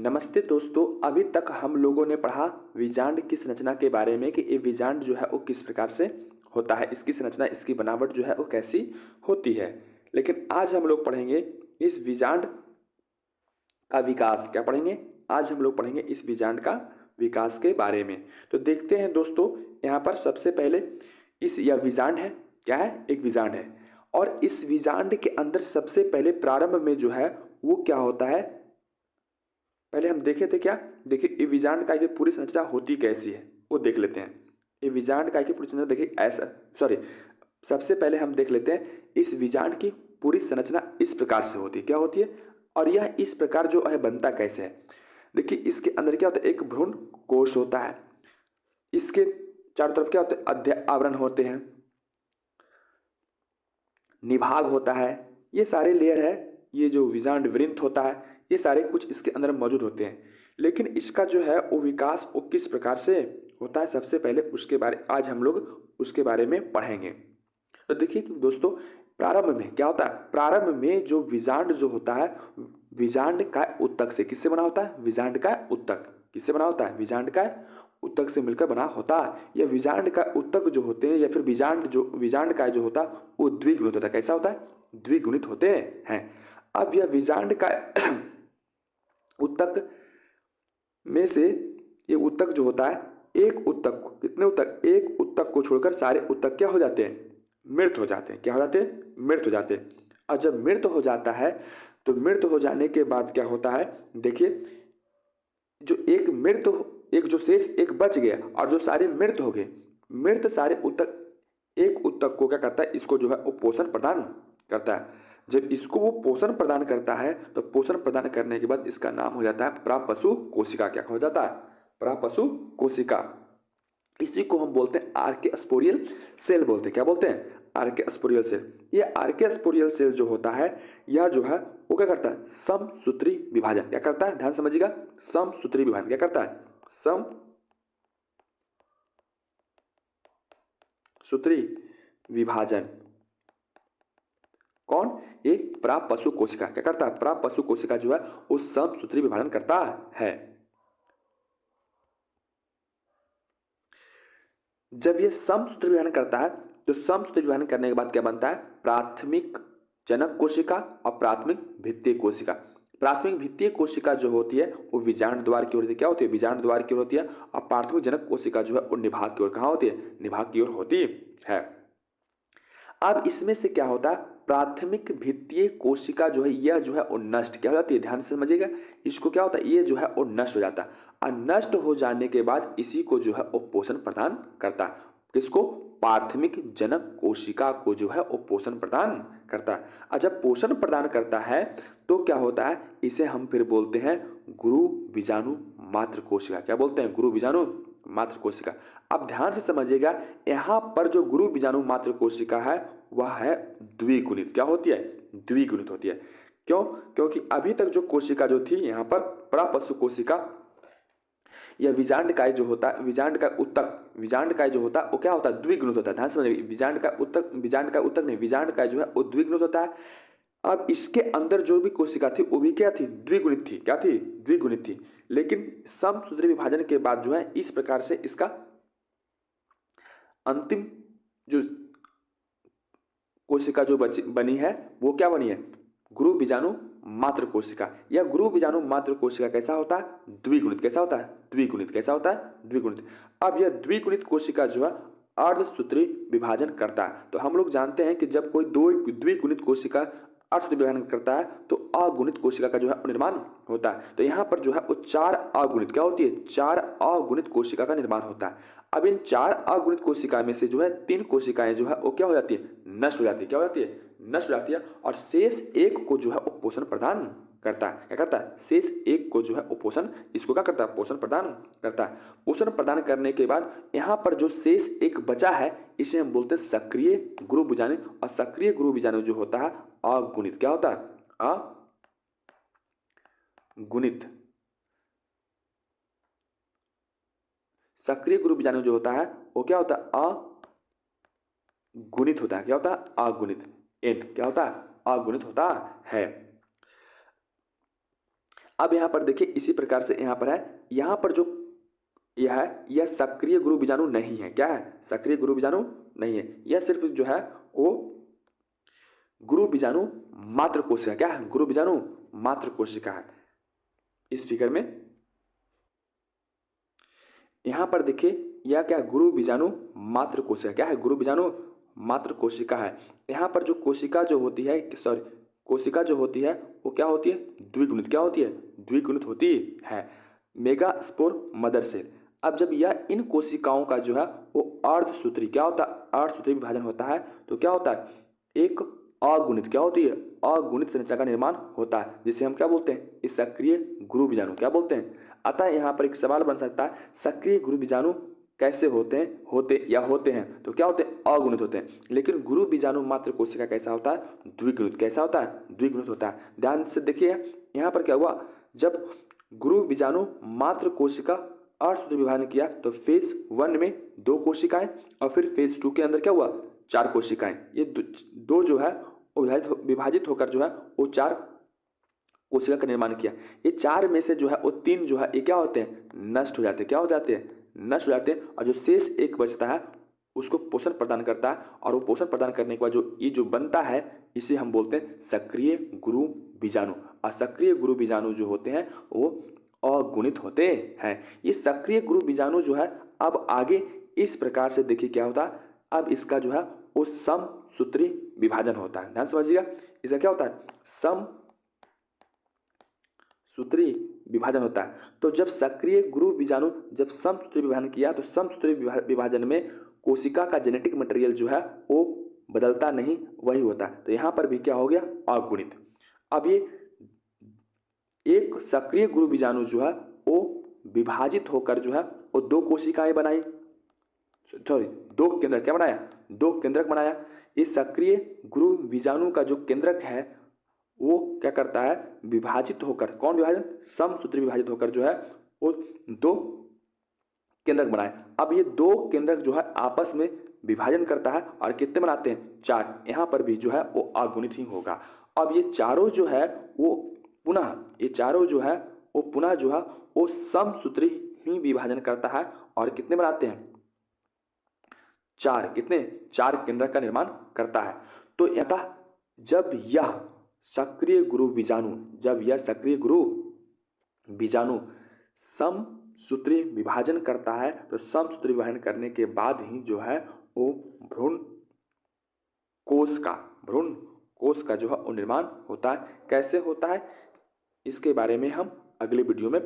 नमस्ते दोस्तों। अभी तक हम लोगों ने पढ़ा विजांड की संरचना के बारे में कि ये विजांड जो है वो किस प्रकार से होता है, इसकी संरचना, इसकी बनावट जो है वो कैसी होती है। लेकिन आज हम लोग पढ़ेंगे इस विजांड का विकास। क्या पढ़ेंगे? आज हम लोग पढ़ेंगे इस विजांड का विकास के बारे में। तो देखते हैं दोस्तों, यहाँ पर सबसे पहले इस यह विजांड है। क्या है? एक विजांड है। और इस विजांड के अंदर सबसे पहले प्रारंभ में जो है वो क्या होता है, पहले हम देखे थे। क्या देखिए, ये विजांड का की पूरी संरचना होती कैसी है वो देख लेते हैं। ये विजांड का की पूरी संरचना देखिए ऐसा, सॉरी, सबसे पहले हम देख लेते हैं इस विजांड की पूरी संरचना इस प्रकार से होती है। क्या होती है? और यह इस प्रकार जो है बनता कैसे है। देखिए, इसके अंदर क्या होता है, एक भ्रूण कोश होता है। इसके चारों तरफ क्या होता है, अध्य आवरण होते हैं, निभाग होता है, ये सारे लेयर है। ये जो विजांड वृंत होता है, ये सारे कुछ इसके अंदर मौजूद होते हैं। लेकिन इसका जो है वो विकास वो किस प्रकार से होता है, सबसे पहले उसके बारे आज हम लोग उसके बारे में पढ़ेंगे। तो देखिए कि दोस्तों, प्रारंभ में क्या होता है, प्रारंभ में जो विजांड जो होता है, विजांड का उत्तक से किससे बना होता है, विजांड का उत्तक किससे बना होता है, विजांड का उत्तक से मिलकर बना होता है। या विजांड का उत्तक जो होते हैं या फिर विजांड का जो होता है वो द्विगुणित होता है। कैसा होता है? द्विगुणित होते हैं। अब यह विजांड का उत्तक में से ये उत्तक जो होता है, एक उत्तक को, कितने उत्तक, एक उत्तक को छोड़कर सारे उत्तक क्या हो जाते हैं, मृत हो जाते हैं। क्या हो जाते हैं? मृत हो जाते हैं। और जब मृत हो जाता है तो मृत हो जाने के बाद क्या होता है, देखिए, जो एक जो शेष एक बच गया और जो सारे मृत हो गए, मृत सारे उत्तक एक उत्तक को क्या करता है, इसको जो है वो पोषण प्रदान करता है। जब इसको वो पोषण प्रदान करता है तो पोषण प्रदान करने के बाद इसका नाम हो जाता है प्रापशु कोशिका। क्या हो जाता है? प्रापशु कोशिका। इसी को हम बोलते हैं आर्केस्पोरियल सेल बोलते हैं। क्या बोलते हैं? आर्केस्पोरियल सेल। ये आर्केस्पोरियल सेल जो होता है, यह जो है वो क्या करता है, समसूत्री विभाजन। क्या करता है? ध्यान समझिएगा, समसूत्री विभाजन क्या करता है, समसूत्री विभाजन। कौन? ये प्रापशु कोशिका क्या करता है, प्रापशु कोशिका जो है वो समसूत्री विभाजन करता है। जब ये समसूत्री विभाजन करता है तो समसूत्री विभाजन करने के बाद क्या बनता है, प्राथमिक जनक कोशिका और प्राथमिक भित्तीय कोशिका। प्राथमिक भित्तीय कोशिका जो होती है वो विजांड द्वार की ओर होती है। क्या होती है? विजांड द्वार की ओर होती है। और प्राथमिक जनक कोशिका जो है वो निभाग की ओर, कहाँ होती है, निभाग की ओर होती है। अब इसमें से क्या होता है, प्राथमिक भित्तीय कोशिका जो है यह जो है वो नष्ट क्या हो जाती है, ध्यान से समझिएगा। इसको क्या होता है, ये जो है वो नष्ट हो जाता है। और नष्ट हो जाने के बाद इसी को जो है वो पोषण प्रदान करता है। किसको? प्राथमिक जनक कोशिका को जो है वो पोषण प्रदान करता है। और जब पोषण प्रदान करता है तो क्या होता है, इसे हम फिर बोलते हैं गुरु बीजाणु मात्र कोशिका। क्या बोलते हैं? गुरु बीजाणु मात्र कोशिका। अब ध्यान से समझिएगा, यहाँ पर जो गुरु बीजाणु मात्र कोशिका है वह है द्विगुणित। क्या होती है? द्विगुणित होती है। क्यों? क्योंकि अभी तक जो कोशिका जो थी यहाँ पर प्रापशु कोशिका, यह विजांड काय जो होता है, विजांड काय जो होता है वो क्या होता है, द्विगुणित होता है। ध्यान समझिए, विजांड का उत्तक नहीं, विजांड काय जो है वो द्विगुणित होता है। अब इसके अंदर जो भी कोशिका थी वो भी क्या थी, द्विगुणित थी। क्या थी? द्विगुणित थी। लेकिन समसूत्री विभाजन के बाद जो है इस प्रकार से इसका अंतिम जो कोशिका जो बनी है वो क्या बनी है, गुरु बीजाणु मात्र कोशिका। यह गुरु बीजाणु मात्र कोशिका कैसा होता है, द्विगुणित। कैसा होता है? द्विगुणित। कैसा होता है? द्विगुणित। अब यह द्विगुणित कोशिका जो है अर्धसूत्री विभाजन करता है। तो हम लोग जानते हैं कि जब कोई दो द्विगुणित कोशिका अर्धसूत्री विभाजन करता है तो अगुणित कोशिका का जो है निर्माण होता है। तो यहाँ पर जो है वो चार अगुणित क्या होती है, चार अगुणित कोशिका का निर्माण होता है। अब इन चार अगुणित कोशिका में से जो है तीन कोशिकाएं जो है वो क्या हो जाती है, नष्ट हो जाती है। क्या हो जाती है? नष्ट हो जाती है। और शेष एक को जो है वो पोषण प्रदान करता है। क्या करता है? शेष एक को जो है वो पोषण, इसको क्या करता है, पोषण प्रदान करता है। पोषण प्रदान करने के बाद यहाँ पर जो शेष एक बचा है इसे हम बोलते हैं सक्रिय गुरु बीजाणु। और सक्रिय गुरु बीजाणु जो होता है अगुणित। क्या होता है? अगुणित। सक्रिय गुरु बीजाणु जो होता है वो क्या होता है, अगुणित होता है। क्या होता है? अगुणित। एन क्या होता है? अगुणित होता है। अब यहाँ पर देखिए इसी प्रकार से यहाँ पर है, यहाँ पर जो यह है यह सक्रिय गुरु बीजाणु नहीं है। क्या है? सक्रिय गुरु बीजाणु नहीं है, यह सिर्फ जो है वो गुरु बीजाणु मात्र कोशिका। क्या है? गुरु बीजाणु मात्र कोशिका है। इस फिगर में यहां पर देखिए यह क्या है? गुरु बीजाणु मात्र कोशिका। क्या है? गुरु बीजाणु मात्र कोशिका है। यहां पर जो कोशिका जो होती है, सॉरी, कोशिका जो होती है वो क्या होती है? द्विगुणित। क्या होती है? द्विगुणित होती है। Megaspore mother cell. अब जब यह इन कोशिकाओं का जो है वो अर्धसूत्री, क्या होता है? अर्धसूत्री विभाजन होता है तो क्या होता है? एक अगुणित, क्या होती है? अगुणित संरचना का निर्माण होता है, जिसे हम क्या बोलते हैं? इस सक्रिय गुरु बीजाणु क्या बोलते हैं? अतः यहाँ पर एक सवाल बन सकता है, सक्रिय गुरु बीजाणु कैसे होते हैं? होते हैं तो क्या होते हैं? अगुणित होते हैं। लेकिन गुरु बीजाणु मात्र कोशिका कैसा होता है? द्विगुणित। कैसा होता है? द्विगुणित होता है। ध्यान से देखिए यहाँ पर क्या हुआ, जब गुरु बीजाणु मात्र कोशिका अर्धसूत्री विभाजन किया तो फेज 1 में 2 कोशिकाएं और फिर फेज 2 के अंदर क्या हुआ? 4 कोशिकाएं। ये दो जो है विभाजित होकर जो है वो 4 कोशिका का निर्माण किया। ये 4 में से जो है वो 3 जो है ये क्या होते हैं? नष्ट हो जाते हैं। क्या हो जाते हैं? नष्ट हो जाते हैं। और जो शेष एक बचता है उसको पोषण प्रदान करता है, और वो पोषण प्रदान करने के बाद जो ये जो बनता है इसे हम बोलते हैं सक्रिय गुरु बीजाणु। और सक्रिय गुरु बीजाणु जो होते हैं वो अगुणित होते हैं। ये सक्रिय गुरु बीजाणु जो है अब आगे इस प्रकार से देखिए क्या होता है, अब इसका जो है वो समसूत्री विभाजन होता है। ध्यान समझिएगा, इसका क्या होता है? समसूत्री विभाजन होता है। तो जब सक्रिय गुरु बीजाणु जब समसूत्री विभाजन किया तो समसूत्री विभाजन में कोशिका का जेनेटिक मटेरियल जो है वो बदलता नहीं, वही होता है। तो यहाँ पर भी क्या हो गया? अगुणित। अब ये एक सक्रिय गुरु बीजाणु जो है वो विभाजित होकर जो है वो 2 कोशिकाएं बनाई, सॉरी 2 केंद्रक। क्या बनाया? 2 केंद्रक बनाया। इस सक्रिय गुरु बीजाणु का जो केंद्रक है वो क्या करता है? विभाजित होकर, कौन विभाजन? समसूत्री विभाजित होकर जो है वो 2 केंद्रक बनाए। अब ये 2 केंद्रक जो है आपस में विभाजन करता है और कितने बनाते हैं? 4। यहाँ पर भी जो है वो अगुणित ही होगा। अब ये चारों जो है वो पुनः, ये चारों जो है वो पुनः जो है वो समसूत्री ही विभाजन करता है और कितने बनाते हैं? 4। कितने? 4 केंद्रक का निर्माण करता है। तो अतः जब यह सक्रिय गुरु बीजाणु समसूत्री विभाजन करता है तो समसूत्री विभाजन करने के बाद ही जो है वो भ्रूण कोश का जो है वो निर्माण होता है। कैसे होता है इसके बारे में हम अगले वीडियो में